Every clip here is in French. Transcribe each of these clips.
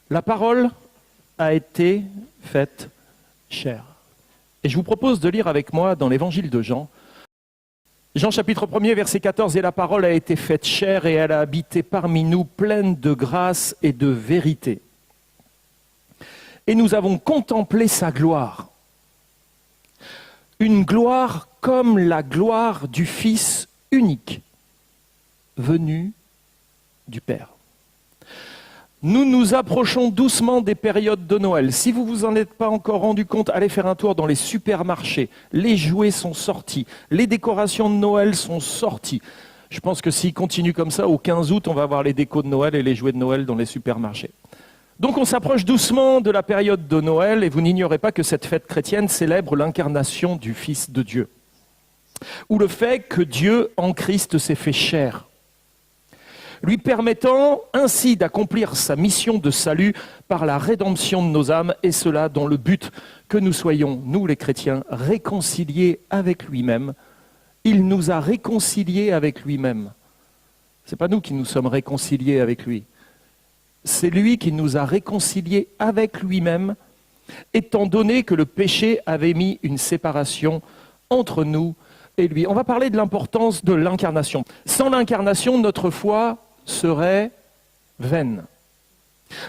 La parole a été faite chair. Et je vous propose de lire avec moi dans l'évangile de Jean. Jean chapitre 1er, verset 14, « Et la parole a été faite chair et elle a habité parmi nous, pleine de grâce et de vérité. Et nous avons contemplé sa gloire. Une gloire comme la gloire du Fils unique, venu du Père. » Nous nous approchons doucement des périodes de Noël. Si vous vous en êtes pas encore rendu compte, allez faire un tour dans les supermarchés. Les jouets sont sortis, les décorations de Noël sont sorties. Je pense que s'il continue comme ça, au 15 août, on va avoir les décos de Noël et les jouets de Noël dans les supermarchés. Donc on s'approche doucement de la période de Noël et vous n'ignorez pas que cette fête chrétienne célèbre l'incarnation du Fils de Dieu. Ou le fait que Dieu en Christ s'est fait chair, lui permettant ainsi d'accomplir sa mission de salut par la rédemption de nos âmes, et cela dans le but que nous soyons, nous les chrétiens, réconciliés avec lui-même. Il nous a réconciliés avec lui-même. Ce n'est pas nous qui nous sommes réconciliés avec lui. C'est lui qui nous a réconciliés avec lui-même, étant donné que le péché avait mis une séparation entre nous et lui. On va parler de l'importance de l'incarnation. Sans l'incarnation, notre foi serait vaine.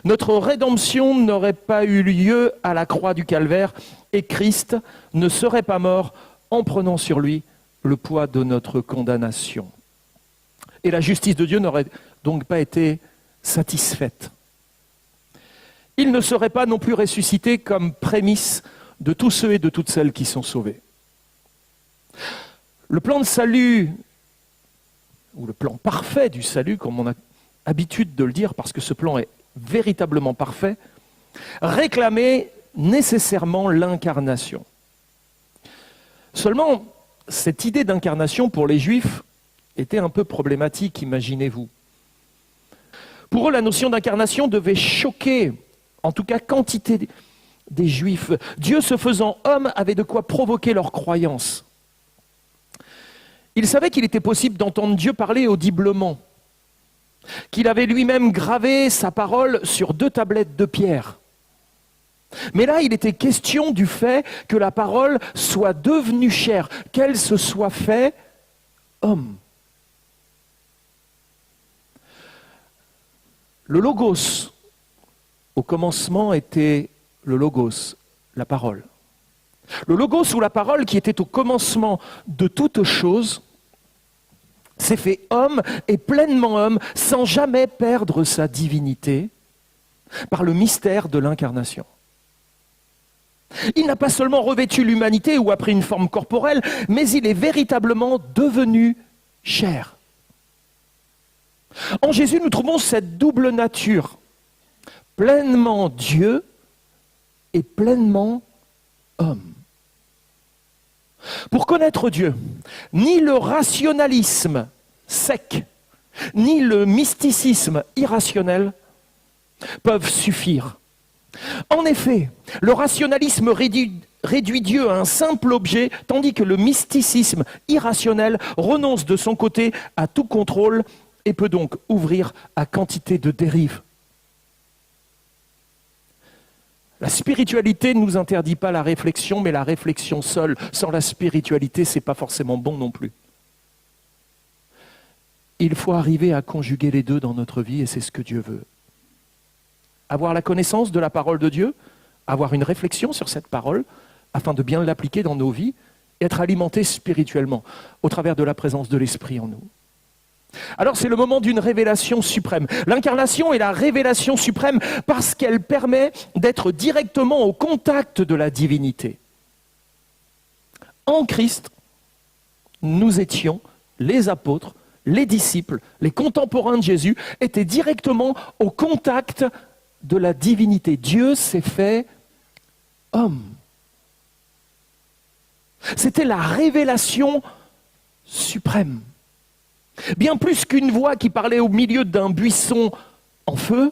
Notre rédemption n'aurait pas eu lieu à la croix du Calvaire et Christ ne serait pas mort en prenant sur lui le poids de notre condamnation. Et la justice de Dieu n'aurait donc pas été satisfaite. Il ne serait pas non plus ressuscité comme prémisse de tous ceux et de toutes celles qui sont sauvés. Le plan de salut, ou le plan parfait du salut, comme on a habitude de le dire, parce que ce plan est véritablement parfait, réclamait nécessairement l'incarnation. Seulement, cette idée d'incarnation pour les Juifs était un peu problématique, imaginez-vous. Pour eux, la notion d'incarnation devait choquer, en tout cas quantité des Juifs. Dieu se faisant homme avait de quoi provoquer leur croyance. Il savait qu'il était possible d'entendre Dieu parler audiblement, qu'il avait lui-même gravé sa parole sur 2 tablettes de pierre. Mais là, il était question du fait que la parole soit devenue chair, qu'elle se soit fait homme. Le logos, au commencement, était le logos, la parole. Le logos ou la parole qui était au commencement de toute chose, s'est fait homme et pleinement homme sans jamais perdre sa divinité par le mystère de l'incarnation. Il n'a pas seulement revêtu l'humanité ou a pris une forme corporelle, mais il est véritablement devenu chair. En Jésus, nous trouvons cette double nature, pleinement Dieu et pleinement homme. Pour connaître Dieu, ni le rationalisme sec, ni le mysticisme irrationnel peuvent suffire. En effet, le rationalisme réduit Dieu à un simple objet, tandis que le mysticisme irrationnel renonce de son côté à tout contrôle et peut donc ouvrir à quantité de dérives. La spiritualité ne nous interdit pas la réflexion, mais la réflexion seule, sans la spiritualité, ce n'est pas forcément bon non plus. Il faut arriver à conjuguer les deux dans notre vie et c'est ce que Dieu veut. Avoir la connaissance de la parole de Dieu, avoir une réflexion sur cette parole, afin de bien l'appliquer dans nos vies, et être alimenté spirituellement, au travers de la présence de l'Esprit en nous. Alors c'est le moment d'une révélation suprême. L'incarnation est la révélation suprême parce qu'elle permet d'être directement au contact de la divinité. En Christ, nous étions, les apôtres, les disciples, les contemporains de Jésus, étaient directement au contact de la divinité. Dieu s'est fait homme. C'était la révélation suprême. Bien plus qu'une voix qui parlait au milieu d'un buisson en feu,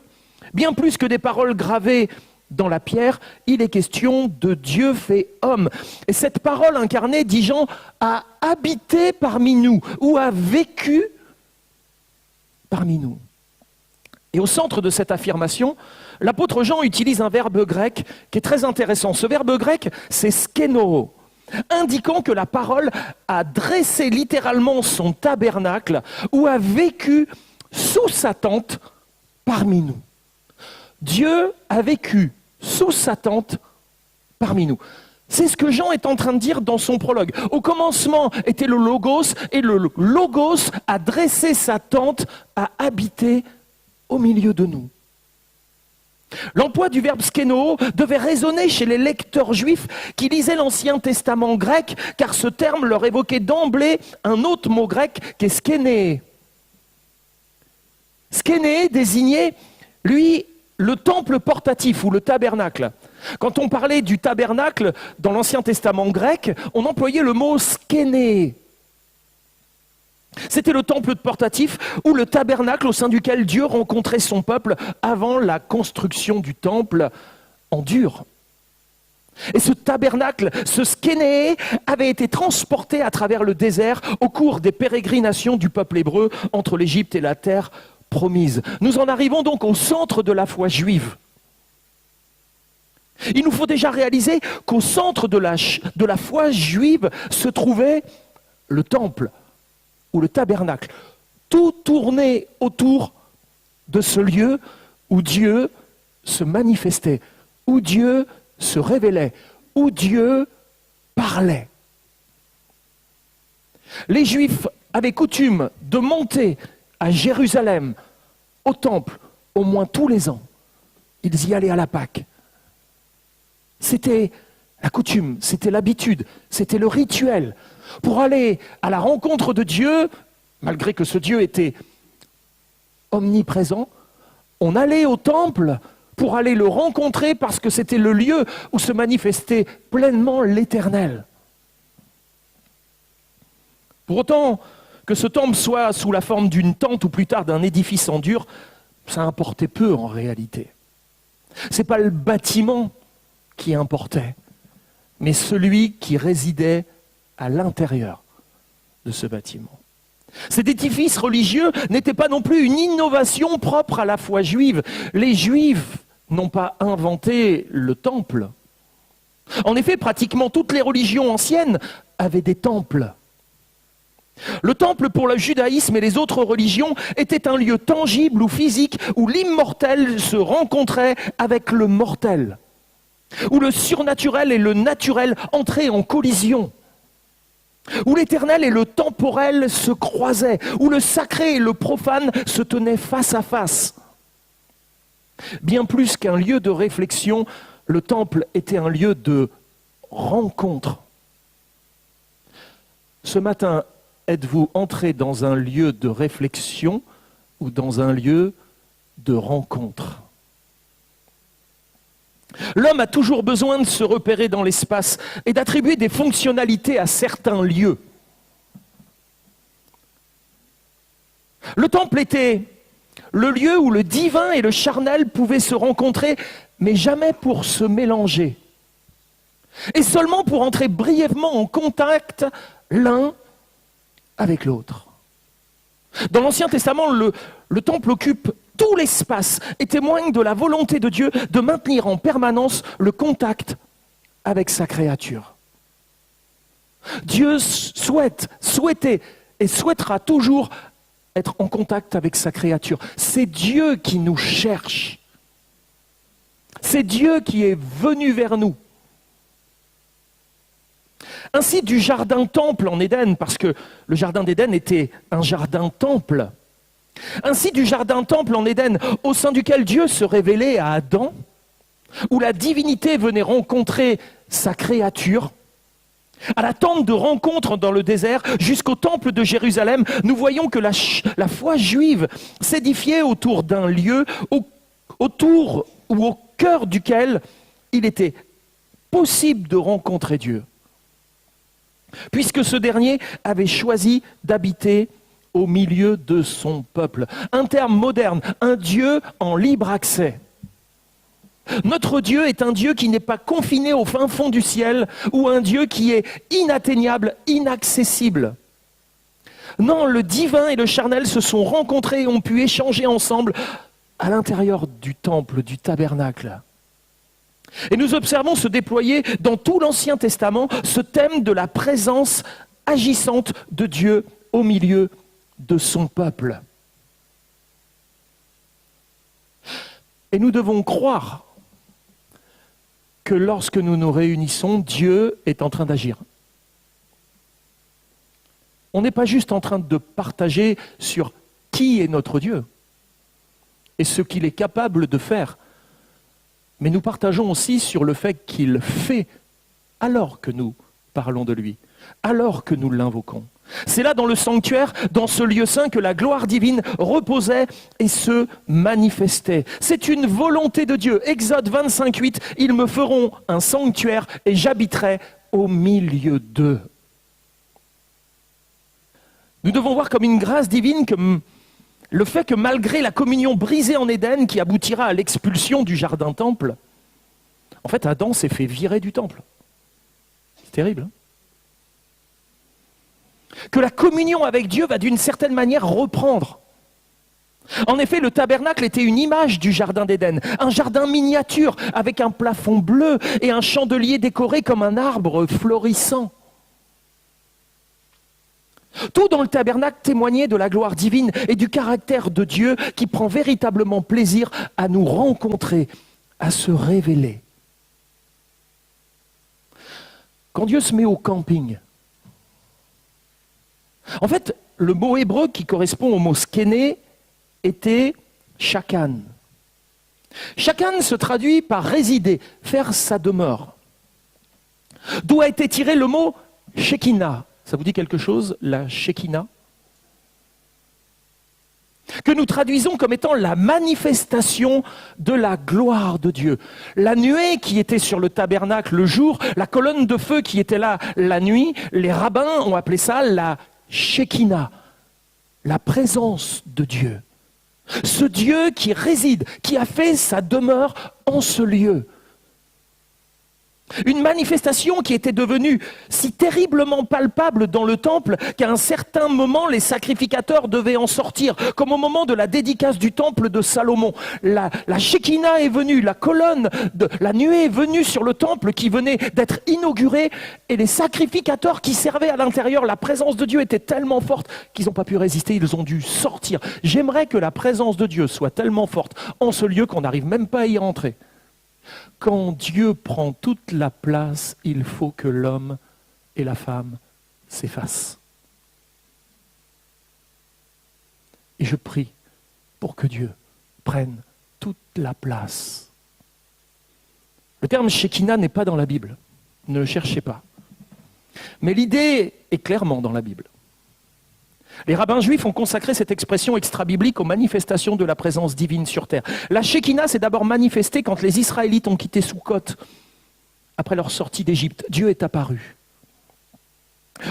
bien plus que des paroles gravées dans la pierre, il est question de Dieu fait homme. Et cette parole incarnée, dit Jean, a habité parmi nous ou a vécu parmi nous. Et au centre de cette affirmation, l'apôtre Jean utilise un verbe grec qui est très intéressant. Ce verbe grec, c'est skénoo, indiquant que la parole a dressé littéralement son tabernacle ou a vécu sous sa tente parmi nous. Dieu a vécu sous sa tente parmi nous. C'est ce que Jean est en train de dire dans son prologue. Au commencement était le Logos, et le Logos a dressé sa tente, a habité au milieu de nous. L'emploi du verbe skénoo devait résonner chez les lecteurs juifs qui lisaient l'Ancien Testament grec, car ce terme leur évoquait d'emblée un autre mot grec qui est skéné. Skéné désignait, lui, le temple portatif ou le tabernacle. Quand on parlait du tabernacle dans l'Ancien Testament grec, on employait le mot skéné. C'était le temple portatif ou le tabernacle au sein duquel Dieu rencontrait son peuple avant la construction du temple en dur. Et ce tabernacle, ce skéné, avait été transporté à travers le désert au cours des pérégrinations du peuple hébreu entre l'Égypte et la terre promise. Nous en arrivons donc au centre de la foi juive. Il nous faut déjà réaliser qu'au centre de la foi juive se trouvait le temple ou le tabernacle. Tout tournait autour de ce lieu où Dieu se manifestait, où Dieu se révélait, où Dieu parlait. Les Juifs avaient coutume de monter à Jérusalem, au temple, au moins tous les ans. Ils y allaient à la Pâque. C'était la coutume, c'était l'habitude, c'était le rituel. Pour aller à la rencontre de Dieu, malgré que ce Dieu était omniprésent, on allait au temple pour aller le rencontrer parce que c'était le lieu où se manifestait pleinement l'Éternel. Pour autant que ce temple soit sous la forme d'une tente ou plus tard d'un édifice en dur, ça importait peu en réalité. Ce n'est pas le bâtiment qui importait, mais celui qui résidait à l'intérieur de ce bâtiment. Cet édifice religieux n'était pas non plus une innovation propre à la foi juive. Les Juifs n'ont pas inventé le temple. En effet, pratiquement toutes les religions anciennes avaient des temples. Le temple pour le judaïsme et les autres religions était un lieu tangible ou physique où l'immortel se rencontrait avec le mortel, où le surnaturel et le naturel entraient en collision, où l'éternel et le temporel se croisaient, où le sacré et le profane se tenaient face à face. Bien plus qu'un lieu de réflexion, le temple était un lieu de rencontre. Ce matin, êtes-vous entré dans un lieu de réflexion ou dans un lieu de rencontre ? L'homme a toujours besoin de se repérer dans l'espace et d'attribuer des fonctionnalités à certains lieux. Le temple était le lieu où le divin et le charnel pouvaient se rencontrer, mais jamais pour se mélanger. Et seulement pour entrer brièvement en contact l'un avec l'autre. Dans l'Ancien Testament, le temple occupe tout l'espace et témoigne de la volonté de Dieu de maintenir en permanence le contact avec sa créature. Dieu souhaitait et souhaitera toujours être en contact avec sa créature. C'est Dieu qui nous cherche. C'est Dieu qui est venu vers nous. Ainsi du jardin-temple en Éden, parce que le jardin d'Éden était un jardin-temple. Ainsi du jardin-temple en Éden, au sein duquel Dieu se révélait à Adam, où la divinité venait rencontrer sa créature, à la tente de rencontre dans le désert, jusqu'au temple de Jérusalem, nous voyons que la foi juive s'édifiait autour d'un lieu, autour ou au cœur duquel il était possible de rencontrer Dieu, puisque ce dernier avait choisi d'habiter au milieu de son peuple. Un terme moderne, un Dieu en libre accès. Notre Dieu est un Dieu qui n'est pas confiné au fin fond du ciel ou un Dieu qui est inatteignable, inaccessible. Non, le divin et le charnel se sont rencontrés et ont pu échanger ensemble à l'intérieur du temple, du tabernacle. Et nous observons se déployer dans tout l'Ancien Testament ce thème de la présence agissante de Dieu au milieu de son peuple. Et nous devons croire que lorsque nous nous réunissons, Dieu est en train d'agir. On n'est pas juste en train de partager sur qui est notre Dieu et ce qu'il est capable de faire, mais nous partageons aussi sur le fait qu'il fait alors que nous parlons de lui, alors que nous l'invoquons. C'est là dans le sanctuaire, dans ce lieu saint, que la gloire divine reposait et se manifestait. C'est une volonté de Dieu. Exode 25:8, « Ils me feront un sanctuaire et j'habiterai au milieu d'eux. » Nous devons voir comme une grâce divine que le fait que malgré la communion brisée en Éden qui aboutira à l'expulsion du jardin-temple, en fait Adam s'est fait virer du temple. C'est terrible, hein? Que la communion avec Dieu va d'une certaine manière reprendre. En effet, le tabernacle était une image du jardin d'Éden, un jardin miniature avec un plafond bleu et un chandelier décoré comme un arbre florissant. Tout dans le tabernacle témoignait de la gloire divine et du caractère de Dieu qui prend véritablement plaisir à nous rencontrer, à se révéler. Quand Dieu se met au camping, en fait, le mot hébreu qui correspond au mot skéné était shakan. Shakan se traduit par résider, faire sa demeure. D'où a été tiré le mot Shekinah. Ça vous dit quelque chose, la Shekinah? Que nous traduisons comme étant la manifestation de la gloire de Dieu. La nuée qui était sur le tabernacle le jour, la colonne de feu qui était là la nuit, les rabbins ont appelé ça la Shekinah, la présence de Dieu. Ce Dieu qui réside, qui a fait sa demeure en ce lieu. Une manifestation qui était devenue si terriblement palpable dans le temple qu'à un certain moment, les sacrificateurs devaient en sortir, comme au moment de la dédicace du temple de Salomon. La Shekinah est venue, la colonne, la nuée est venue sur le temple qui venait d'être inauguré, et les sacrificateurs qui servaient à l'intérieur, la présence de Dieu était tellement forte qu'ils n'ont pas pu résister, ils ont dû sortir. J'aimerais que la présence de Dieu soit tellement forte en ce lieu qu'on n'arrive même pas à y rentrer. Quand Dieu prend toute la place, il faut que l'homme et la femme s'effacent. Et je prie pour que Dieu prenne toute la place. Le terme Shekinah n'est pas dans la Bible. Ne le cherchez pas. Mais l'idée est clairement dans la Bible. Les rabbins juifs ont consacré cette expression extra-biblique aux manifestations de la présence divine sur terre. La Shekinah s'est d'abord manifestée quand les Israélites ont quitté Soukhot, après leur sortie d'Égypte. Dieu est apparu.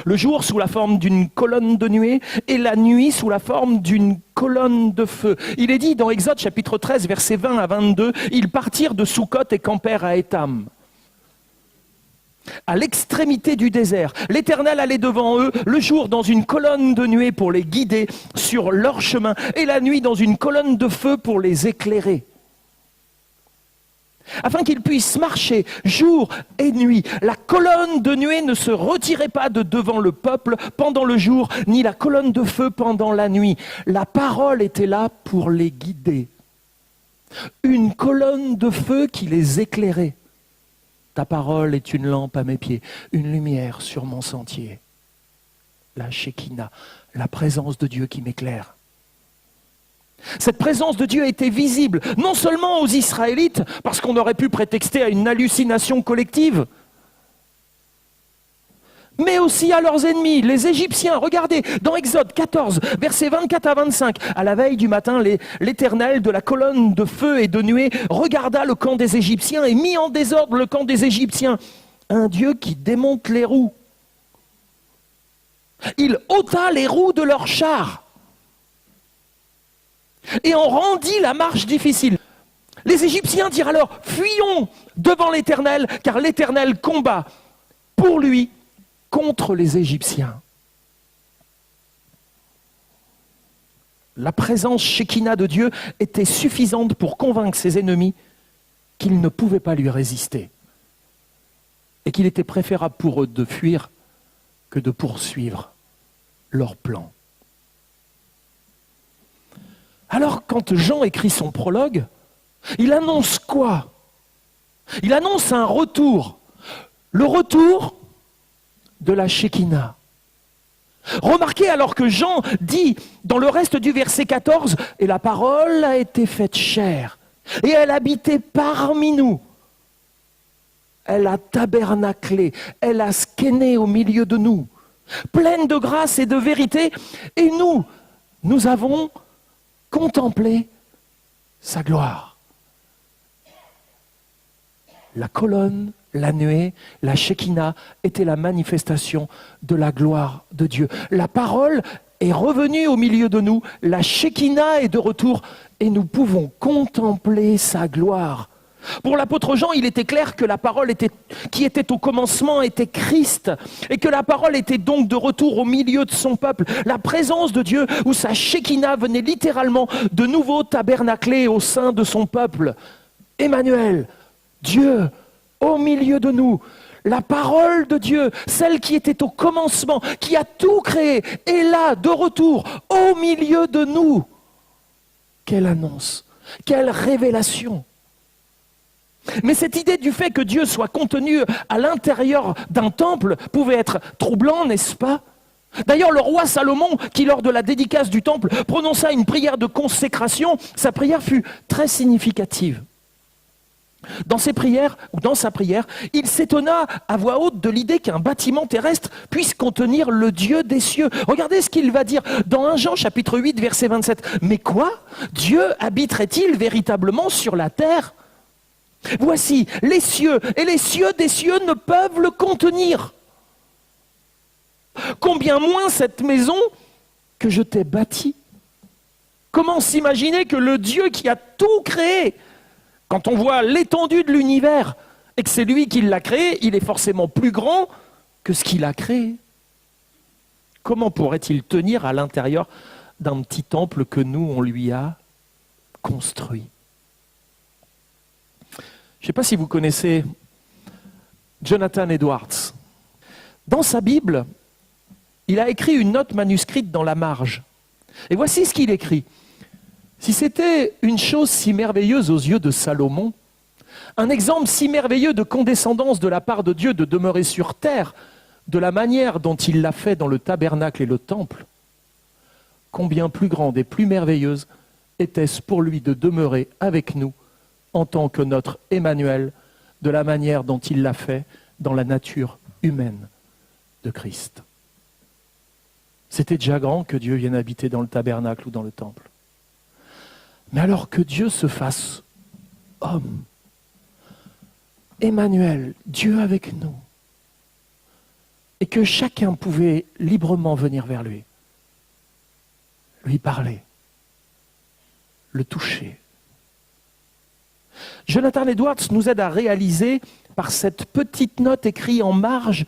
Le jour sous la forme d'une colonne de nuée et la nuit sous la forme d'une colonne de feu. Il est dit dans Exode chapitre 13, versets 20 à 22, « Ils partirent de Soukhot et campèrent à Étam. » À l'extrémité du désert, l'Éternel allait devant eux, le jour dans une colonne de nuée pour les guider sur leur chemin, et la nuit dans une colonne de feu pour les éclairer. Afin qu'ils puissent marcher jour et nuit, la colonne de nuée ne se retirait pas de devant le peuple pendant le jour, ni la colonne de feu pendant la nuit. La parole était là pour les guider. Une colonne de feu qui les éclairait. Ta parole est une lampe à mes pieds, une lumière sur mon sentier. La Shekinah, la présence de Dieu qui m'éclaire. Cette présence de Dieu était visible, non seulement aux Israélites, parce qu'on aurait pu prétexter à une hallucination collective, mais aussi à leurs ennemis, les Égyptiens. Regardez, dans Exode 14, versets 24 à 25, à la veille du matin, l'Éternel de la colonne de feu et de nuée regarda le camp des Égyptiens et mit en désordre le camp des Égyptiens. Un Dieu qui démonte les roues. Il ôta les roues de leurs chars et en rendit la marche difficile. Les Égyptiens dirent alors, fuyons devant l'Éternel, car l'Éternel combat pour lui contre les Égyptiens. la présence Shekinah de Dieu était suffisante pour convaincre ses ennemis qu'ils ne pouvaient pas lui résister et qu'il était préférable pour eux de fuir que de poursuivre leur plan. Alors quand Jean écrit son prologue, il annonce quoi? Il annonce un retour, le retour de la Shekinah. Remarquez alors que Jean dit dans le reste du verset 14, « Et la parole a été faite chair, et elle habitait parmi nous. Elle a tabernaclé, elle a skéné au milieu de nous, pleine de grâce et de vérité, et nous avons contemplé sa gloire. » La colonne, la nuée, la Shekinah était la manifestation de la gloire de Dieu. La parole est revenue au milieu de nous, la Shekinah est de retour et nous pouvons contempler sa gloire. Pour l'apôtre Jean, il était clair que la parole qui était au commencement était Christ et que la parole était donc de retour au milieu de son peuple. La présence de Dieu où sa Shekinah venait littéralement de nouveau tabernacler au sein de son peuple. Emmanuel, Dieu au milieu de nous, la parole de Dieu, celle qui était au commencement, qui a tout créé, est là, de retour, au milieu de nous. Quelle annonce, quelle révélation! Mais cette idée du fait que Dieu soit contenu à l'intérieur d'un temple pouvait être troublant, n'est-ce pas? D'ailleurs, le roi Salomon, qui lors de la dédicace du temple prononça une prière de consécration, sa prière fut très significative. Dans sa prière, il s'étonna à voix haute de l'idée qu'un bâtiment terrestre puisse contenir le Dieu des cieux. Regardez ce qu'il va dire dans 1 Jean chapitre 8, verset 27. « Mais quoi? Dieu habiterait-il véritablement sur la terre? Voici les cieux, et les cieux des cieux ne peuvent le contenir. Combien moins cette maison que je t'ai bâtie. » Comment s'imaginer que le Dieu qui a tout créé, quand on voit l'étendue de l'univers et que c'est lui qui l'a créé, il est forcément plus grand que ce qu'il a créé. Comment pourrait-il tenir à l'intérieur d'un petit temple que nous, on lui a construit? Je ne sais pas si vous connaissez Jonathan Edwards. Dans sa Bible, il a écrit une note manuscrite dans la marge. Et voici ce qu'il écrit. Si c'était une chose si merveilleuse aux yeux de Salomon, un exemple si merveilleux de condescendance de la part de Dieu de demeurer sur terre, de la manière dont il l'a fait dans le tabernacle et le temple, combien plus grande et plus merveilleuse était-ce pour lui de demeurer avec nous en tant que notre Emmanuel, de la manière dont il l'a fait dans la nature humaine de Christ. C'était déjà grand que Dieu vienne habiter dans le tabernacle ou dans le temple. Mais alors que Dieu se fasse homme, Emmanuel, Dieu avec nous, et que chacun pouvait librement venir vers lui parler, le toucher. Jonathan Edwards nous aide à réaliser par cette petite note écrite en marge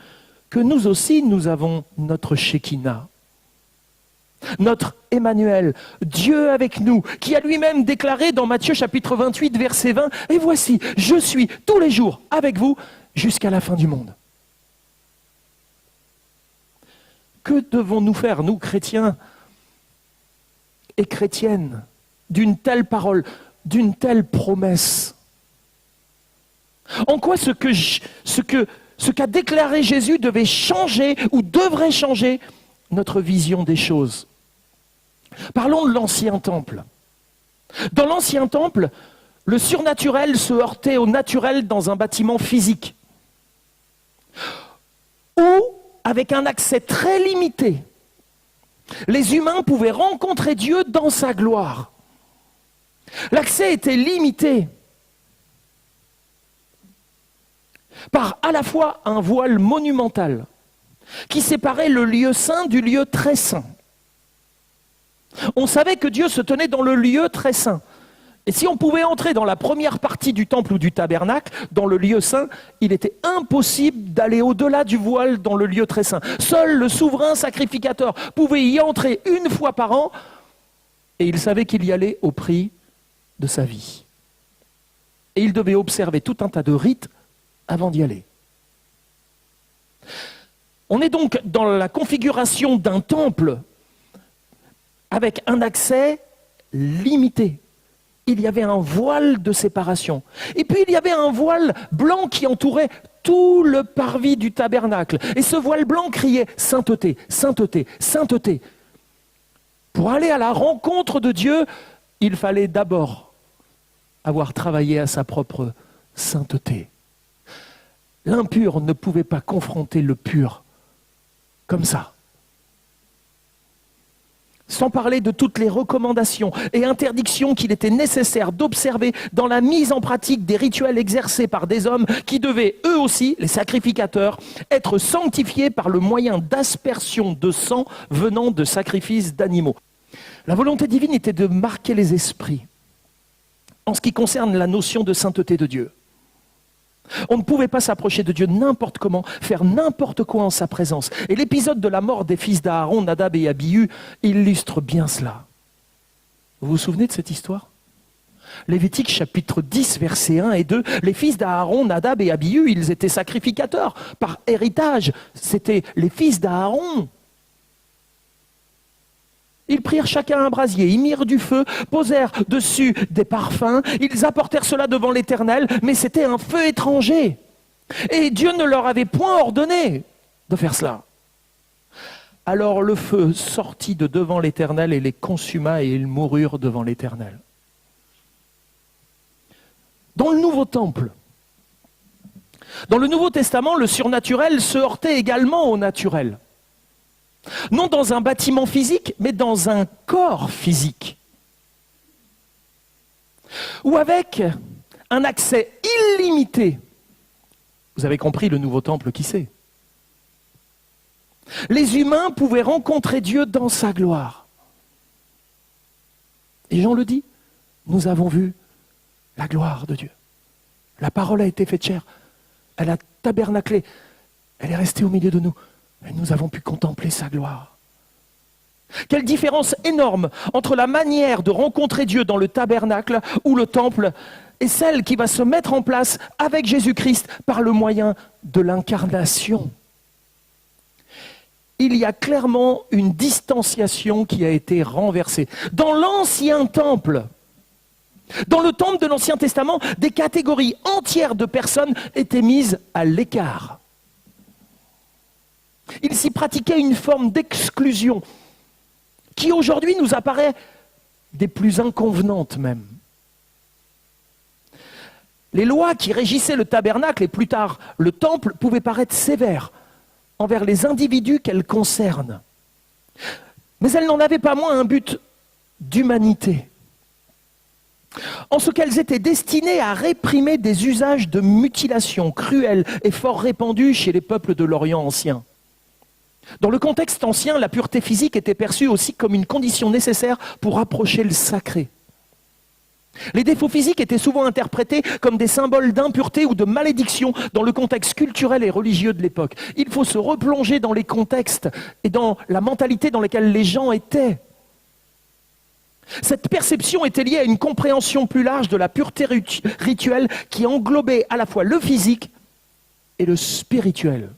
que nous aussi nous avons notre Shekinah. Notre Emmanuel, Dieu avec nous, qui a lui-même déclaré dans Matthieu chapitre 28, verset 20, « Et voici, je suis tous les jours avec vous jusqu'à la fin du monde. » Que devons-nous faire, nous chrétiens et chrétiennes, d'une telle parole, d'une telle promesse? En quoi ce qu'a déclaré Jésus devait changer ou devrait changer notre vision des choses? Parlons de l'ancien temple. Dans l'ancien temple, le surnaturel se heurtait au naturel dans un bâtiment physique, où, avec un accès très limité, les humains pouvaient rencontrer Dieu dans sa gloire. L'accès était limité par à la fois un voile monumental qui séparait le lieu saint du lieu très saint. On savait que Dieu se tenait dans le lieu très saint. Et si on pouvait entrer dans la première partie du temple ou du tabernacle, dans le lieu saint, il était impossible d'aller au-delà du voile dans le lieu très saint. Seul le souverain sacrificateur pouvait y entrer une fois par an Et il savait qu'il y allait au prix de sa vie. Et il devait observer tout un tas de rites avant d'y aller. On est donc dans la configuration d'un temple avec un accès limité. Il y avait un voile de séparation. Et puis il y avait un voile blanc qui entourait tout le parvis du tabernacle. Et ce voile blanc criait « Sainteté, sainteté, sainteté ». Pour aller à la rencontre de Dieu, il fallait d'abord avoir travaillé à sa propre sainteté. L'impur ne pouvait pas confronter le pur comme ça. Sans parler de toutes les recommandations et interdictions qu'il était nécessaire d'observer dans la mise en pratique des rituels exercés par des hommes qui devaient, eux aussi, les sacrificateurs, être sanctifiés par le moyen d'aspersion de sang venant de sacrifices d'animaux. La volonté divine était de marquer les esprits en ce qui concerne la notion de sainteté de Dieu. On ne pouvait pas s'approcher de Dieu n'importe comment, faire n'importe quoi en sa présence. Et l'épisode de la mort des fils d'Aaron, Nadab et Abihu, illustre bien cela. Vous vous souvenez de cette histoire ? Lévitique chapitre 10, versets 1 et 2, les fils d'Aaron, Nadab et Abihu, ils étaient sacrificateurs par héritage. C'était les fils d'Aaron. Ils prirent chacun un brasier, ils mirent du feu, posèrent dessus des parfums, ils apportèrent cela devant l'Éternel, mais c'était un feu étranger. Et Dieu ne leur avait point ordonné de faire cela. Alors le feu sortit de devant l'Éternel et les consuma et ils moururent devant l'Éternel. Dans le Nouveau Temple, dans le Nouveau Testament, le surnaturel se heurtait également au naturel. Non dans un bâtiment physique, mais dans un corps physique. Ou avec un accès illimité. Vous avez compris le nouveau temple qui c'est. Les humains pouvaient rencontrer Dieu dans sa gloire. Et Jean le dit, nous avons vu la gloire de Dieu. La parole a été faite chair, elle a tabernaclé, elle est restée au milieu de nous. Et nous avons pu contempler sa gloire. Quelle différence énorme entre la manière de rencontrer Dieu dans le tabernacle ou le temple et celle qui va se mettre en place avec Jésus-Christ par le moyen de l'incarnation. Il y a clairement une distanciation qui a été renversée. Dans l'ancien temple, dans le temple de l'Ancien Testament, des catégories entières de personnes étaient mises à l'écart. Il s'y pratiquait une forme d'exclusion qui aujourd'hui nous apparaît des plus inconvenantes même. Les lois qui régissaient le tabernacle et plus tard le temple pouvaient paraître sévères envers les individus qu'elles concernent. Mais elles n'en avaient pas moins un but d'humanité. En ce qu'elles étaient destinées à réprimer des usages de mutilation cruels et fort répandus chez les peuples de l'Orient ancien. Dans le contexte ancien, la pureté physique était perçue aussi comme une condition nécessaire pour approcher le sacré. Les défauts physiques étaient souvent interprétés comme des symboles d'impureté ou de malédiction dans le contexte culturel et religieux de l'époque. Il faut se replonger dans les contextes et dans la mentalité dans laquelle les gens étaient. Cette perception était liée à une compréhension plus large de la pureté rituelle qui englobait à la fois le physique et le spirituel.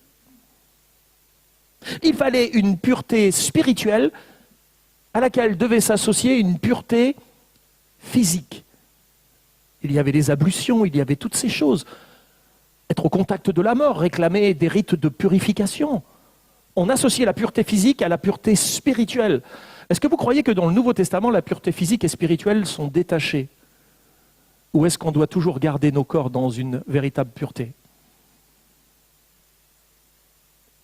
Il fallait une pureté spirituelle à laquelle devait s'associer une pureté physique. Il y avait les ablutions, il y avait toutes ces choses. Être au contact de la mort, réclamer des rites de purification. On associait la pureté physique à la pureté spirituelle. Est-ce que vous croyez que dans le Nouveau Testament, la pureté physique et spirituelle sont détachées? Ou est-ce qu'on doit toujours garder nos corps dans une véritable pureté?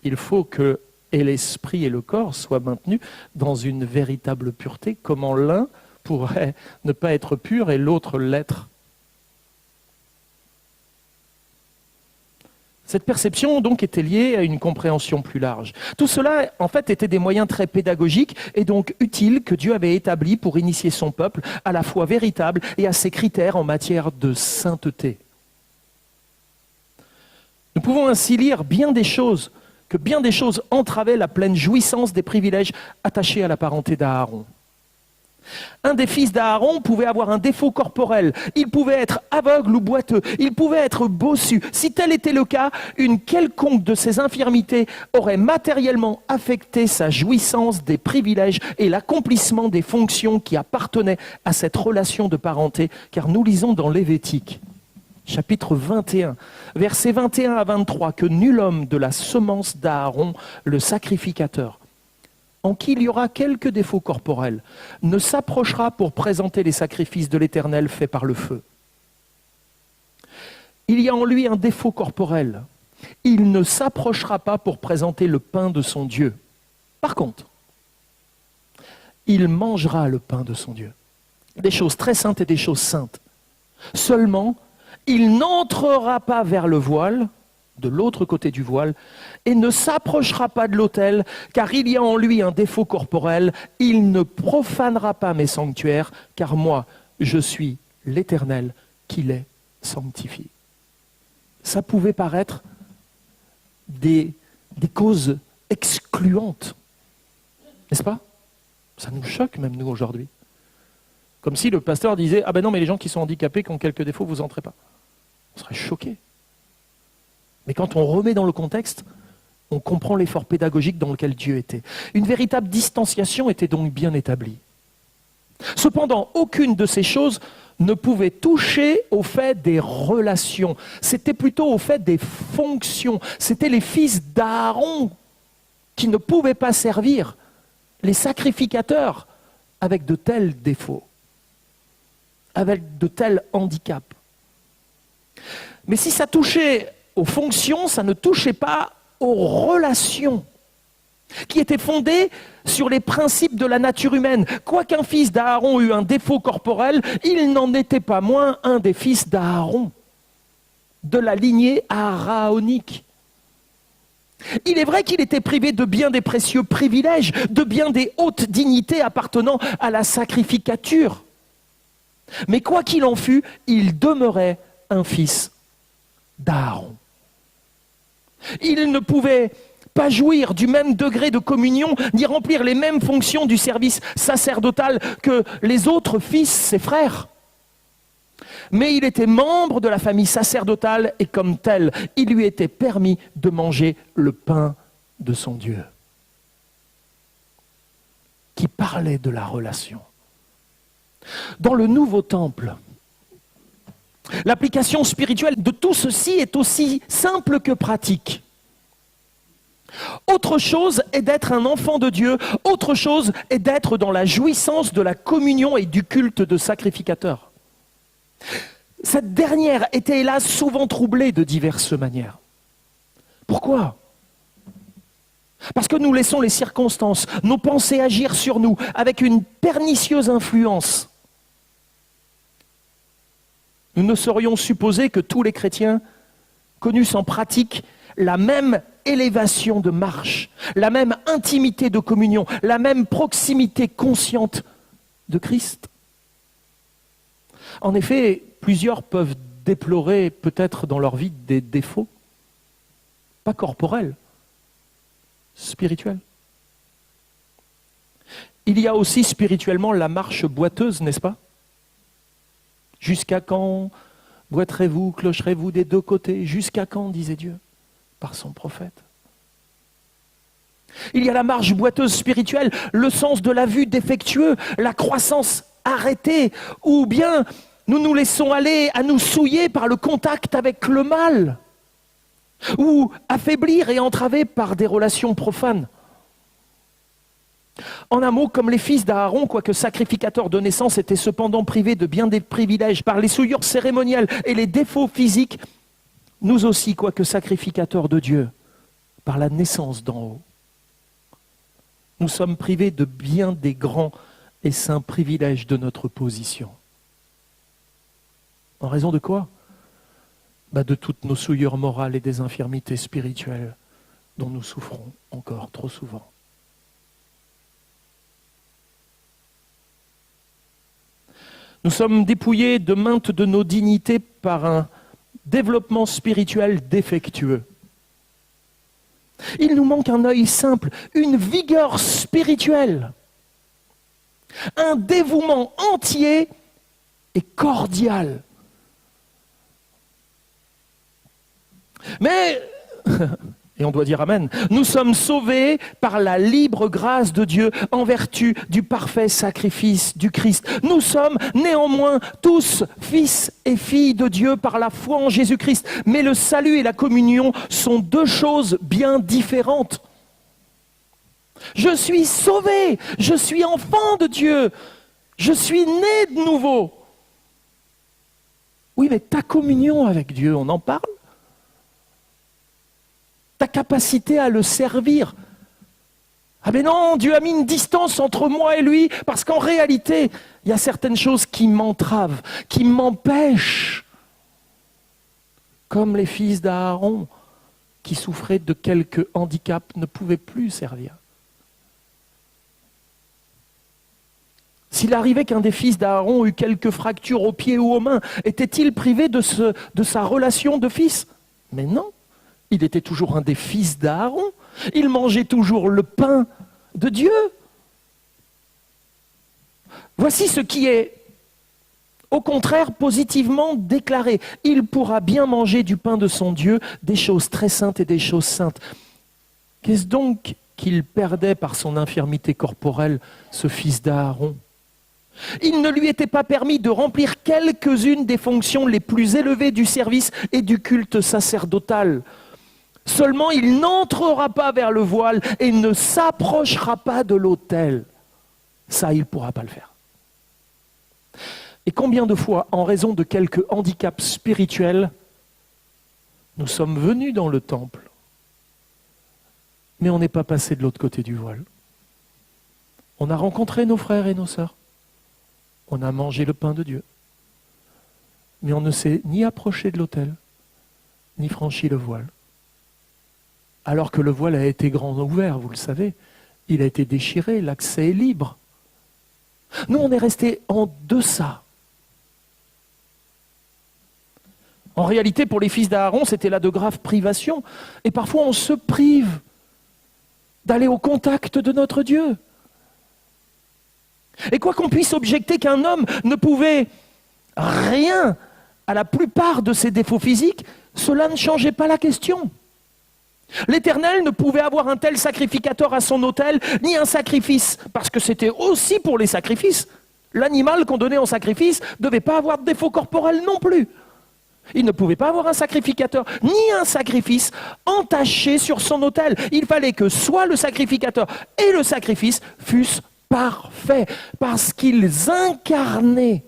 Il faut que et l'esprit et le corps soient maintenus dans une véritable pureté. Comment l'un pourrait ne pas être pur et l'autre l'être? Cette perception donc était liée à une compréhension plus large. Tout cela en fait était des moyens très pédagogiques et donc utiles que Dieu avait établis pour initier son peuple à la foi véritable et à ses critères en matière de sainteté. Nous pouvons ainsi lire que bien des choses entravaient la pleine jouissance des privilèges attachés à la parenté d'Aaron. Un des fils d'Aaron pouvait avoir un défaut corporel. Il pouvait être aveugle ou boiteux. Il pouvait être bossu. Si tel était le cas, une quelconque de ces infirmités aurait matériellement affecté sa jouissance des privilèges et l'accomplissement des fonctions qui appartenaient à cette relation de parenté. Car nous lisons dans Lévitique, chapitre 21, versets 21 à 23, que nul homme de la semence d'Aaron, le sacrificateur, en qui il y aura quelques défauts corporels, ne s'approchera pour présenter les sacrifices de l'Éternel faits par le feu. Il y a en lui un défaut corporel. Il ne s'approchera pas pour présenter le pain de son Dieu. Par contre, il mangera le pain de son Dieu. Des choses très saintes et des choses saintes. Seulement, il n'entrera pas vers le voile, de l'autre côté du voile, et ne s'approchera pas de l'autel, car il y a en lui un défaut corporel. Il ne profanera pas mes sanctuaires, car moi, je suis l'Éternel qui les sanctifie. Ça pouvait paraître des causes excluantes, n'est-ce pas? Ça nous choque même nous aujourd'hui. Comme si le pasteur disait « Ah ben non, mais les gens qui sont handicapés, qui ont quelques défauts, vous n'entrez pas ». On serait choqués. Mais quand on remet dans le contexte, on comprend l'effort pédagogique dans lequel Dieu était. Une véritable distanciation était donc bien établie. Cependant, aucune de ces choses ne pouvait toucher au fait des relations. C'était plutôt au fait des fonctions. C'était les fils d'Aaron qui ne pouvaient pas servir les sacrificateurs avec de tels défauts, avec de tels handicaps. Mais si ça touchait aux fonctions, ça ne touchait pas aux relations, qui étaient fondées sur les principes de la nature humaine. Quoiqu'un fils d'Aaron eût un défaut corporel, il n'en était pas moins un des fils d'Aaron, de la lignée aaronique. Il est vrai qu'il était privé de bien des précieux privilèges, de bien des hautes dignités appartenant à la sacrificature. Mais quoi qu'il en fût, il demeurait un fils d'Aaron. Il ne pouvait pas jouir du même degré de communion, ni remplir les mêmes fonctions du service sacerdotal que les autres fils, ses frères. Mais il était membre de la famille sacerdotale et comme tel, il lui était permis de manger le pain de son Dieu, qui parlait de la relation. Dans le nouveau temple, l'application spirituelle de tout ceci est aussi simple que pratique. Autre chose est d'être un enfant de Dieu, autre chose est d'être dans la jouissance de la communion et du culte de sacrificateur. Cette dernière était hélas souvent troublée de diverses manières. Pourquoi ? Parce que nous laissons les circonstances, nos pensées agir sur nous avec une pernicieuse influence. Nous ne saurions supposer que tous les chrétiens connussent en pratique la même élévation de marche, la même intimité de communion, la même proximité consciente de Christ. En effet, plusieurs peuvent déplorer peut-être dans leur vie des défauts, pas corporels, spirituels. Il y a aussi spirituellement la marche boiteuse, n'est-ce pas ? Jusqu'à quand boiterez-vous, clocherez-vous des deux côtés? Jusqu'à quand, disait Dieu, par son prophète. Il y a la marche boiteuse spirituelle, le sens de la vue défectueux, la croissance arrêtée, ou bien nous nous laissons aller à nous souiller par le contact avec le mal, ou affaiblir et entraver par des relations profanes. En un mot, comme les fils d'Aaron, quoique sacrificateurs de naissance, étaient cependant privés de bien des privilèges par les souillures cérémonielles et les défauts physiques, nous aussi, quoique sacrificateurs de Dieu, par la naissance d'en haut, nous sommes privés de bien des grands et saints privilèges de notre position. En raison de quoi ? De toutes nos souillures morales et des infirmités spirituelles dont nous souffrons encore trop souvent. Nous sommes dépouillés de maintes de nos dignités par un développement spirituel défectueux. Il nous manque un œil simple, une vigueur spirituelle. Un dévouement entier et cordial. Mais, et on doit dire amen, nous sommes sauvés par la libre grâce de Dieu en vertu du parfait sacrifice du Christ. Nous sommes néanmoins tous fils et filles de Dieu par la foi en Jésus-Christ. Mais le salut et la communion sont deux choses bien différentes. Je suis sauvé, je suis enfant de Dieu, je suis né de nouveau. Oui, mais ta communion avec Dieu, on en parle? Ta capacité à le servir. Ah mais non, Dieu a mis une distance entre moi et lui, parce qu'en réalité, il y a certaines choses qui m'entravent, qui m'empêchent. Comme les fils d'Aaron, qui souffraient de quelques handicaps, ne pouvaient plus servir. S'il arrivait qu'un des fils d'Aaron eût quelques fractures aux pieds ou aux mains, était-il privé de sa relation de fils? Mais non, il était toujours un des fils d'Aaron. Il mangeait toujours le pain de Dieu. Voici ce qui est, au contraire, positivement déclaré. Il pourra bien manger du pain de son Dieu, des choses très saintes et des choses saintes. Qu'est-ce donc qu'il perdait par son infirmité corporelle, ce fils d'Aaron? Il ne lui était pas permis de remplir quelques-unes des fonctions les plus élevées du service et du culte sacerdotal. Seulement, il n'entrera pas vers le voile et ne s'approchera pas de l'autel. Ça, il ne pourra pas le faire. Et combien de fois, en raison de quelques handicaps spirituels, nous sommes venus dans le temple, mais on n'est pas passé de l'autre côté du voile. On a rencontré nos frères et nos sœurs. On a mangé le pain de Dieu. Mais on ne s'est ni approché de l'autel, ni franchi le voile. Alors que le voile a été grand ouvert, vous le savez. Il a été déchiré, l'accès est libre. Nous, on est restés en deçà. En réalité, pour les fils d'Aaron, c'était là de graves privations. Et parfois, on se prive d'aller au contact de notre Dieu. Et quoi qu'on puisse objecter qu'un homme ne pouvait rien à la plupart de ses défauts physiques, cela ne changeait pas la question. L'Éternel ne pouvait avoir un tel sacrificateur à son autel, ni un sacrifice, parce que c'était aussi pour les sacrifices. L'animal qu'on donnait en sacrifice ne devait pas avoir de défaut corporel non plus. Il ne pouvait pas avoir un sacrificateur, ni un sacrifice entaché sur son autel. Il fallait que soit le sacrificateur et le sacrifice fussent parfaits, parce qu'ils incarnaient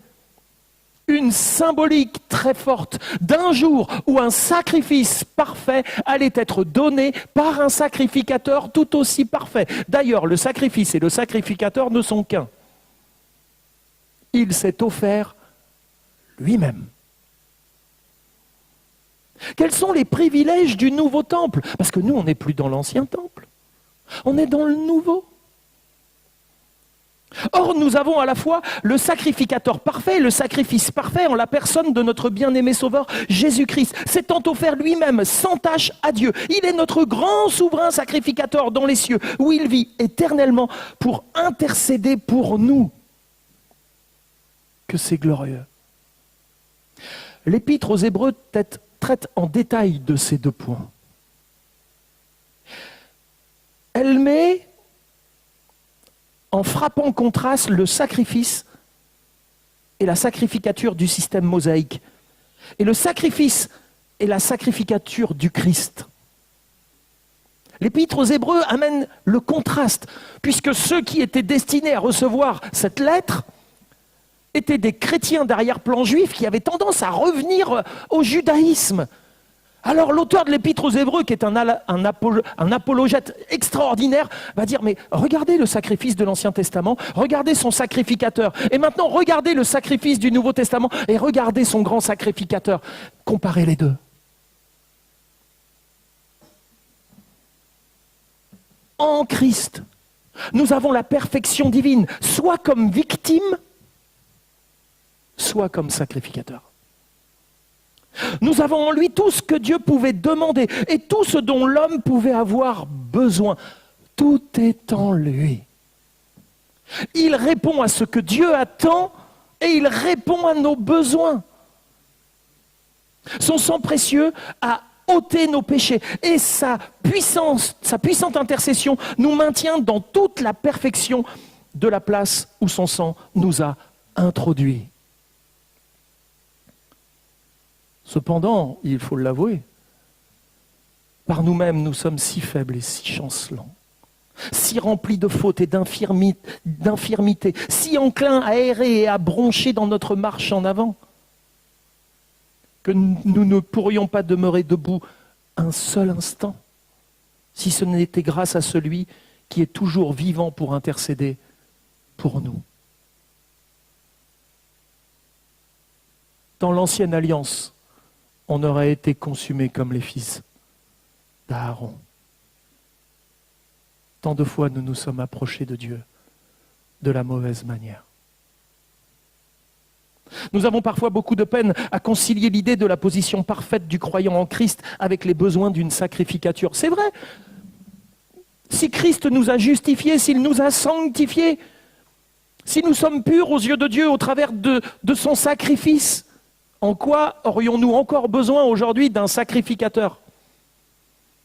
une symbolique très forte d'un jour où un sacrifice parfait allait être donné par un sacrificateur tout aussi parfait. D'ailleurs, le sacrifice et le sacrificateur ne sont qu'un. Il s'est offert lui-même. Quels sont les privilèges du nouveau temple? Parce que nous, on n'est plus dans l'ancien temple. On est dans le nouveau. Or, nous avons à la fois le sacrificateur parfait, le sacrifice parfait en la personne de notre bien-aimé Sauveur Jésus-Christ, s'étant offert lui-même sans tache à Dieu. Il est notre grand souverain sacrificateur dans les cieux, où il vit éternellement pour intercéder pour nous. Que c'est glorieux. L'Épître aux Hébreux traite en détail de ces deux points. Elle met en frappant contraste le sacrifice et la sacrificature du système mosaïque, et le sacrifice et la sacrificature du Christ. L'Épître aux Hébreux amène le contraste, puisque ceux qui étaient destinés à recevoir cette lettre étaient des chrétiens d'arrière-plan juif qui avaient tendance à revenir au judaïsme. Alors l'auteur de l'Épître aux Hébreux, qui est un apologète extraordinaire, va dire, mais regardez le sacrifice de l'Ancien Testament, regardez son sacrificateur, et maintenant regardez le sacrifice du Nouveau Testament, et regardez son grand sacrificateur. Comparez les deux. En Christ, nous avons la perfection divine, soit comme victime, soit comme sacrificateur. Nous avons en lui tout ce que Dieu pouvait demander et tout ce dont l'homme pouvait avoir besoin. Tout est en lui. Il répond à ce que Dieu attend et il répond à nos besoins. Son sang précieux a ôté nos péchés et sa puissante intercession nous maintient dans toute la perfection de la place où son sang nous a introduits. Cependant, il faut l'avouer, par nous-mêmes, nous sommes si faibles et si chancelants, si remplis de fautes et d'infirmités, si enclins à errer et à broncher dans notre marche en avant, que nous ne pourrions pas demeurer debout un seul instant, si ce n'était grâce à celui qui est toujours vivant pour intercéder pour nous. Dans l'ancienne alliance, on aurait été consumés comme les fils d'Aaron. Tant de fois nous nous sommes approchés de Dieu de la mauvaise manière. Nous avons parfois beaucoup de peine à concilier l'idée de la position parfaite du croyant en Christ avec les besoins d'une sacrificature. C'est vrai, si Christ nous a justifiés, s'il nous a sanctifiés, si nous sommes purs aux yeux de Dieu au travers de son sacrifice, en quoi aurions-nous encore besoin aujourd'hui d'un sacrificateur ?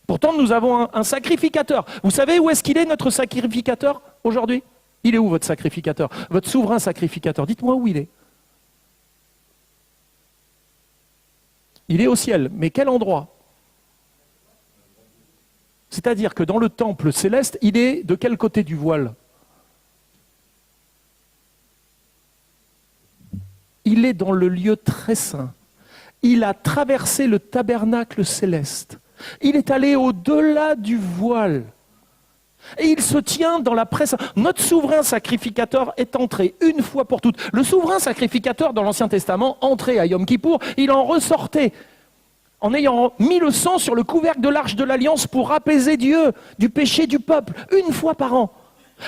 Pourtant, nous avons un sacrificateur. Vous savez où est-ce qu'il est, notre sacrificateur, aujourd'hui ? Il est où, votre sacrificateur ? Votre souverain sacrificateur. Dites-moi où il est. Il est au ciel. Mais quel endroit ? C'est-à-dire que dans le temple céleste, il est de quel côté du voile ? Il est dans le lieu très saint. Il a traversé le tabernacle céleste. Il est allé au-delà du voile. Et il se tient dans la présence. Notre souverain sacrificateur est entré une fois pour toutes. Le souverain sacrificateur dans l'Ancien Testament, entré à Yom Kippour, il en ressortait en ayant mis le sang sur le couvercle de l'arche de l'Alliance pour apaiser Dieu du péché du peuple, une fois par an.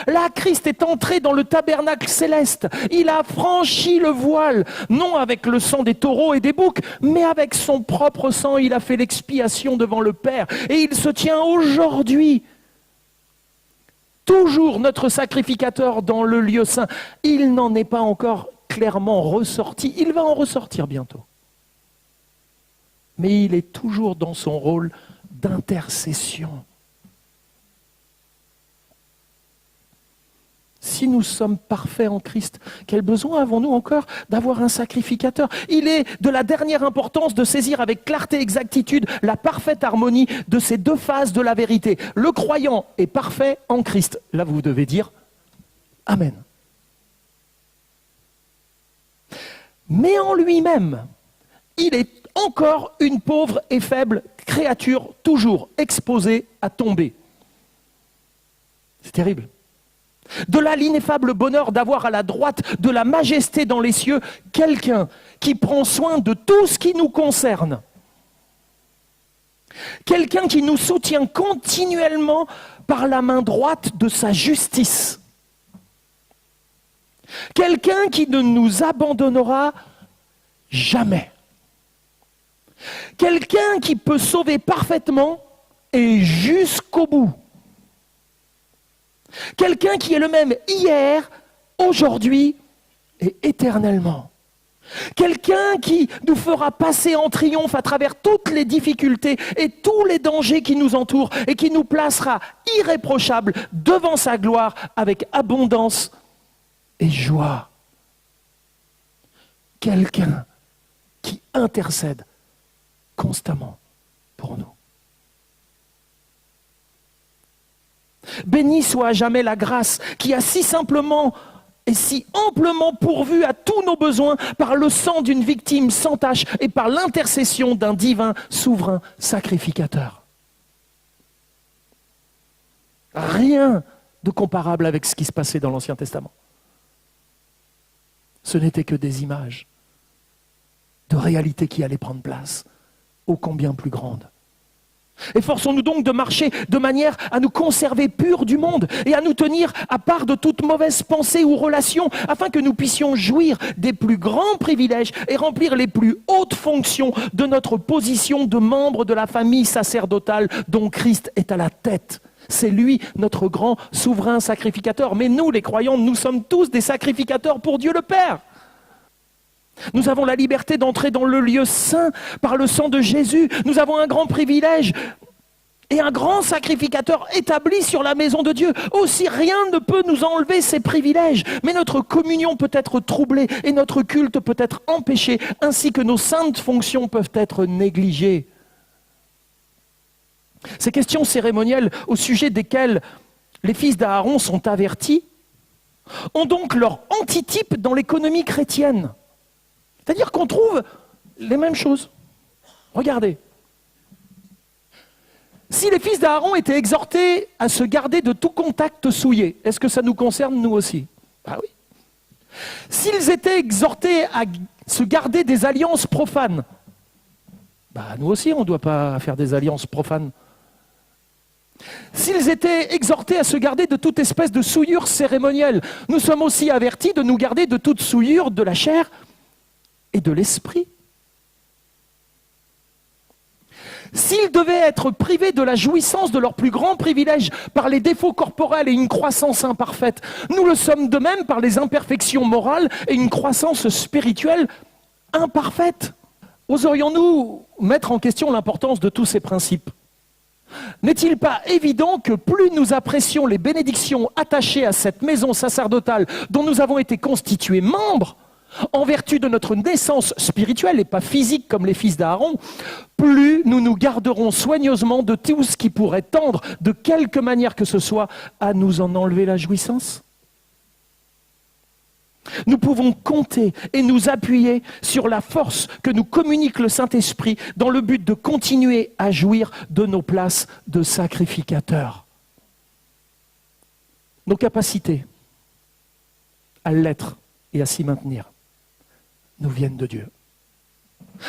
Là, Christ est entré dans le tabernacle céleste. Il a franchi le voile, non avec le sang des taureaux et des boucs, mais avec son propre sang, il a fait l'expiation devant le Père. Et il se tient aujourd'hui, toujours notre sacrificateur dans le lieu saint. Il n'en est pas encore clairement ressorti. Il va en ressortir bientôt. Mais il est toujours dans son rôle d'intercession. Si nous sommes parfaits en Christ, quel besoin avons-nous encore d'avoir un sacrificateur ? Il est de la dernière importance de saisir avec clarté et exactitude la parfaite harmonie de ces deux phases de la vérité. Le croyant est parfait en Christ. Là, vous devez dire Amen. Mais en lui-même, il est encore une pauvre et faible créature, toujours exposée à tomber. C'est terrible. De là l'ineffable bonheur d'avoir à la droite de la majesté dans les cieux quelqu'un qui prend soin de tout ce qui nous concerne. Quelqu'un qui nous soutient continuellement par la main droite de sa justice. Quelqu'un qui ne nous abandonnera jamais. Quelqu'un qui peut sauver parfaitement et jusqu'au bout. Quelqu'un qui est le même hier, aujourd'hui et éternellement. Quelqu'un qui nous fera passer en triomphe à travers toutes les difficultés et tous les dangers qui nous entourent et qui nous placera irréprochables devant sa gloire avec abondance et joie. Quelqu'un qui intercède constamment pour nous. Béni soit à jamais la grâce qui a si simplement et si amplement pourvu à tous nos besoins par le sang d'une victime sans tache et par l'intercession d'un divin souverain sacrificateur. Rien de comparable avec ce qui se passait dans l'Ancien Testament. Ce n'était que des images de réalités qui allaient prendre place, ô combien plus grandes. Efforçons-nous donc de marcher de manière à nous conserver purs du monde et à nous tenir à part de toute mauvaise pensée ou relation afin que nous puissions jouir des plus grands privilèges et remplir les plus hautes fonctions de notre position de membre de la famille sacerdotale dont Christ est à la tête. C'est lui, notre grand souverain sacrificateur. Mais nous, les croyants, nous sommes tous des sacrificateurs pour Dieu le Père. Nous avons la liberté d'entrer dans le lieu saint par le sang de Jésus. Nous avons un grand privilège et un grand sacrificateur établi sur la maison de Dieu. Aussi, rien ne peut nous enlever ces privilèges. Mais notre communion peut être troublée et notre culte peut être empêché, ainsi que nos saintes fonctions peuvent être négligées. Ces questions cérémonielles au sujet desquelles les fils d'Aaron sont avertis ont donc leur antitype dans l'économie chrétienne. C'est-à-dire qu'on trouve les mêmes choses. Regardez. Si les fils d'Aaron étaient exhortés à se garder de tout contact souillé, est-ce que ça nous concerne nous aussi? Ah oui. S'ils étaient exhortés à se garder des alliances profanes, nous aussi on ne doit pas faire des alliances profanes. S'ils étaient exhortés à se garder de toute espèce de souillure cérémonielle, nous sommes aussi avertis de nous garder de toute souillure de la chair et de l'esprit. S'ils devaient être privés de la jouissance de leur plus grand privilège par les défauts corporels et une croissance imparfaite, nous le sommes de même par les imperfections morales et une croissance spirituelle imparfaite. Oserions-nous mettre en question l'importance de tous ces principes ? N'est-il pas évident que plus nous apprécions les bénédictions attachées à cette maison sacerdotale dont nous avons été constitués membres, en vertu de notre naissance spirituelle et pas physique comme les fils d'Aaron, plus nous nous garderons soigneusement de tout ce qui pourrait tendre, de quelque manière que ce soit, à nous en enlever la jouissance. Nous pouvons compter et nous appuyer sur la force que nous communique le Saint-Esprit dans le but de continuer à jouir de nos places de sacrificateurs. Nos capacités à l'être et à s'y maintenir nous viennent de Dieu.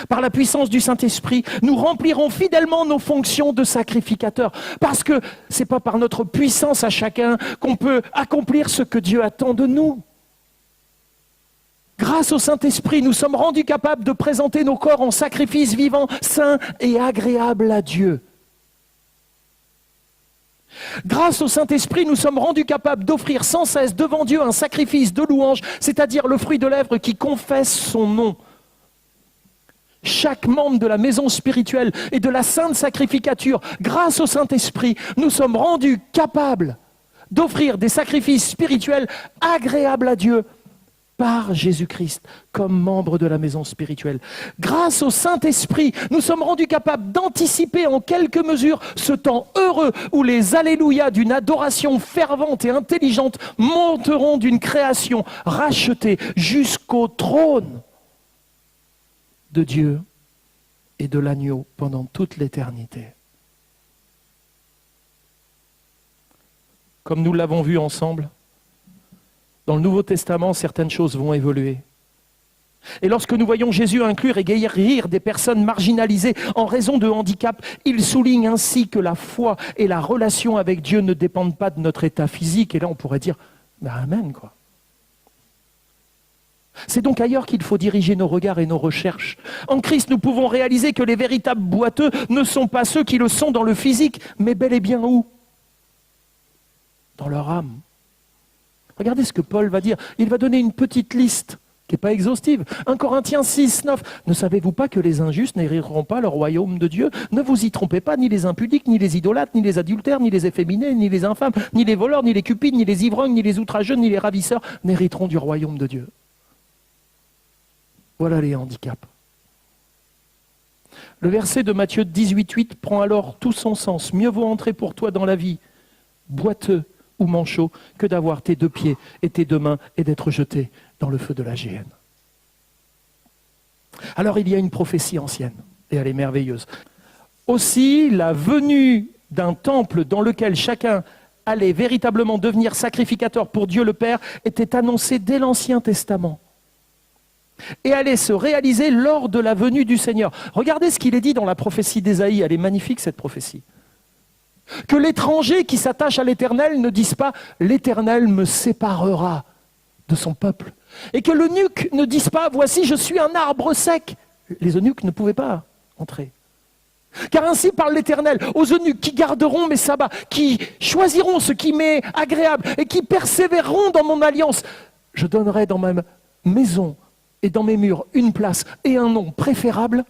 Par la puissance du Saint-Esprit, nous remplirons fidèlement nos fonctions de sacrificateurs. Parce que ce n'est pas par notre puissance à chacun qu'on peut accomplir ce que Dieu attend de nous. Grâce au Saint-Esprit, nous sommes rendus capables de présenter nos corps en sacrifice vivant, saint et agréable à Dieu. Grâce au Saint-Esprit, nous sommes rendus capables d'offrir sans cesse devant Dieu un sacrifice de louange, c'est-à-dire le fruit de lèvres qui confesse son nom. Chaque membre de la maison spirituelle et de la sainte sacrificature, grâce au Saint-Esprit, nous sommes rendus capables d'offrir des sacrifices spirituels agréables à Dieu par Jésus-Christ, comme membre de la maison spirituelle. Grâce au Saint-Esprit, nous sommes rendus capables d'anticiper en quelque mesure ce temps heureux où les alléluia d'une adoration fervente et intelligente monteront d'une création rachetée jusqu'au trône de Dieu et de l'agneau pendant toute l'éternité. Comme nous l'avons vu ensemble, dans le Nouveau Testament, certaines choses vont évoluer. Et lorsque nous voyons Jésus inclure et guérir des personnes marginalisées en raison de handicap, il souligne ainsi que la foi et la relation avec Dieu ne dépendent pas de notre état physique. Et là, on pourrait dire, amen, quoi. C'est donc ailleurs qu'il faut diriger nos regards et nos recherches. En Christ, nous pouvons réaliser que les véritables boiteux ne sont pas ceux qui le sont dans le physique, mais bel et bien où ? Dans leur âme. Regardez ce que Paul va dire. Il va donner une petite liste qui n'est pas exhaustive. 1 Corinthiens 6, 9. Ne savez-vous pas que les injustes n'hériteront pas le royaume de Dieu ? Ne vous y trompez pas, ni les impudiques, ni les idolâtres, ni les adultères, ni les efféminés, ni les infâmes, ni les voleurs, ni les cupides, ni les ivrognes, ni les outrageux, ni les ravisseurs n'hériteront du royaume de Dieu. Voilà les handicaps. Le verset de Matthieu 18, 8 prend alors tout son sens. Mieux vaut entrer pour toi dans la vie, boiteux ou manchot, que d'avoir tes deux pieds et tes deux mains et d'être jeté dans le feu de la géhenne. Alors il y a une prophétie ancienne, et elle est merveilleuse. Aussi, la venue d'un temple dans lequel chacun allait véritablement devenir sacrificateur pour Dieu le Père était annoncée dès l'Ancien Testament. Et allait se réaliser lors de la venue du Seigneur. Regardez ce qu'il est dit dans la prophétie d'Ésaïe, elle est magnifique cette prophétie. Que l'étranger qui s'attache à l'Éternel ne dise pas « l'Éternel me séparera de son peuple ». Et que l'eunuque ne dise pas « voici, je suis un arbre sec ». Les eunuques ne pouvaient pas entrer. Car ainsi parle l'Éternel, aux eunuques qui garderont mes sabbats, qui choisiront ce qui m'est agréable et qui persévéreront dans mon alliance. Je donnerai dans ma maison et dans mes murs une place et un nom préférable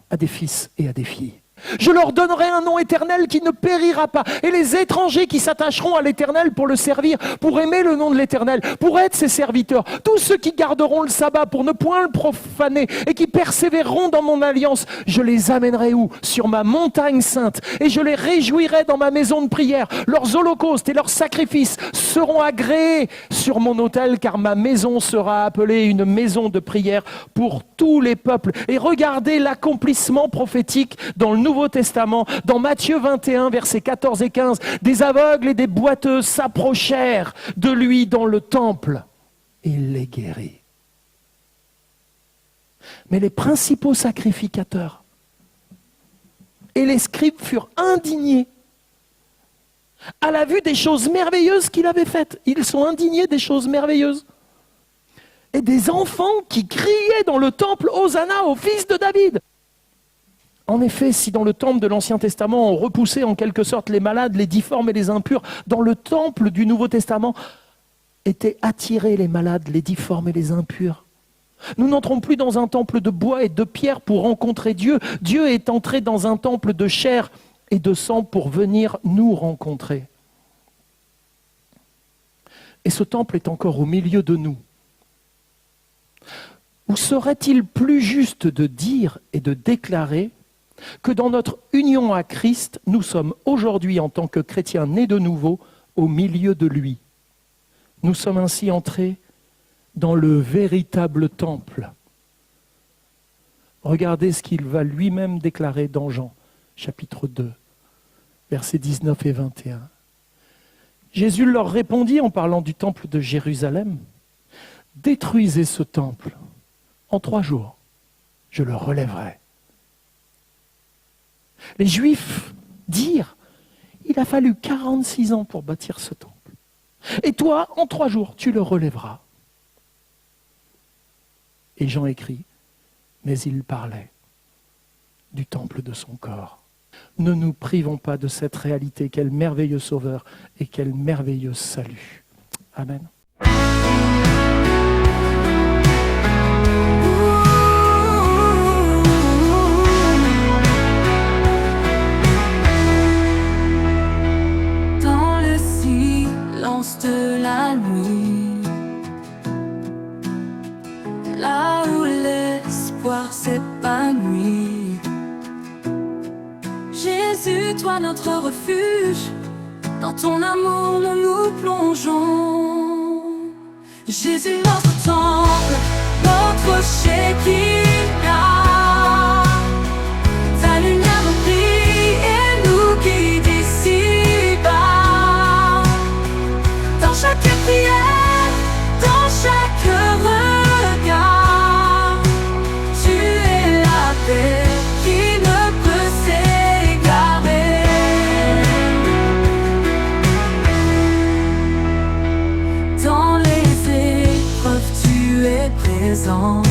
à des fils et à des filles. Je leur donnerai un nom éternel qui ne périra pas. Et les étrangers qui s'attacheront à l'Éternel pour le servir, pour aimer le nom de l'Éternel, pour être ses serviteurs, tous ceux qui garderont le sabbat pour ne point le profaner et qui persévéreront dans mon alliance, je les amènerai où? Sur ma montagne sainte. Et je les réjouirai dans ma maison de prière. Leurs holocaustes et leurs sacrifices seront agréés sur mon autel, car ma maison sera appelée une maison de prière pour tous les peuples. Et regardez l'accomplissement prophétique dans le Nouveau Testament, dans Matthieu 21, versets 14 et 15, des aveugles et des boiteux s'approchèrent de lui dans le temple et il les guérit. Mais les principaux sacrificateurs et les scribes furent indignés à la vue des choses merveilleuses qu'il avait faites. Ils sont indignés des choses merveilleuses. Et des enfants qui criaient dans le temple « Hosanna au fils de David !» En effet, si dans le temple de l'Ancien Testament, on repoussait en quelque sorte les malades, les difformes et les impurs, dans le temple du Nouveau Testament, étaient attirés les malades, les difformes et les impurs. Nous n'entrons plus dans un temple de bois et de pierre pour rencontrer Dieu. Dieu est entré dans un temple de chair et de sang pour venir nous rencontrer. Et ce temple est encore au milieu de nous. Ou serait-il plus juste de dire et de déclarer que dans notre union à Christ, nous sommes aujourd'hui, en tant que chrétiens nés de nouveau, au milieu de lui. Nous sommes ainsi entrés dans le véritable temple. Regardez ce qu'il va lui-même déclarer dans Jean, chapitre 2, versets 19 et 21. Jésus leur répondit en parlant du temple de Jérusalem, « Détruisez ce temple, en 3 jours, je le relèverai. » Les Juifs dirent, il a fallu 46 ans pour bâtir ce temple. Et toi, en 3 jours, tu le relèveras. Et Jean écrit, mais il parlait du temple de son corps. Ne nous privons pas de cette réalité, quel merveilleux sauveur et quel merveilleux salut. Amen. De la nuit, là où l'espoir s'épanouit, Jésus, toi notre refuge, dans ton amour nous nous plongeons. Jésus, notre temple, notre Shekinah, ta lumière nous brille et nous guide ici-bas. Dans chaque prière, dans chaque regard, tu es la paix qui ne peut s'égarer. Dans les épreuves, tu es présent.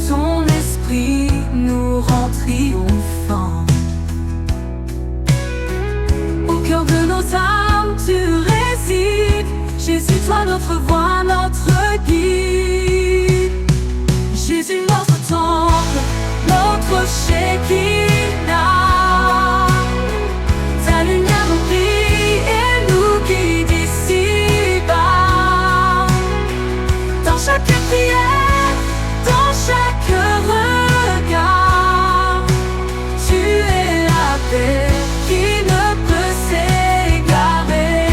Ton esprit nous rend triomphants. Au cœur de nos âmes, tu résides. Jésus, toi notre voix, notre guide. Jésus, notre temple, notre Shekinah. Ta lumière nous brille et nous guide ici-bas. Dans chaque prière, dans chaque regard, tu es la paix qui ne peut s'égarer.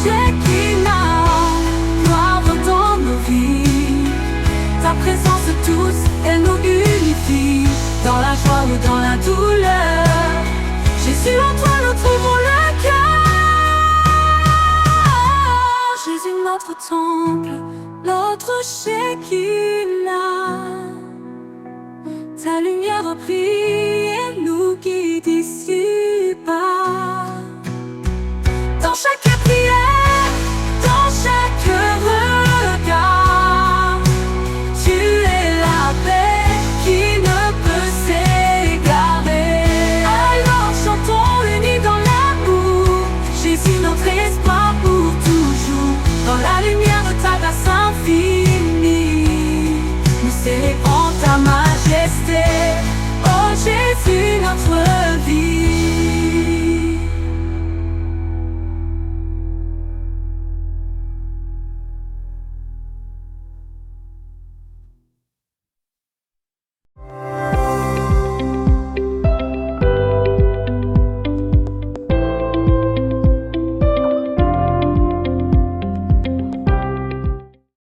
Shekinah, gloire dans nos vies. Ta présence douce, elle nous unifie. Dans la joie ou dans la douleur, Jésus, en toi nous trouvons le cœur. Jésus, notre temple, notre Shekinah. Ta lumière brille et nous guide ici.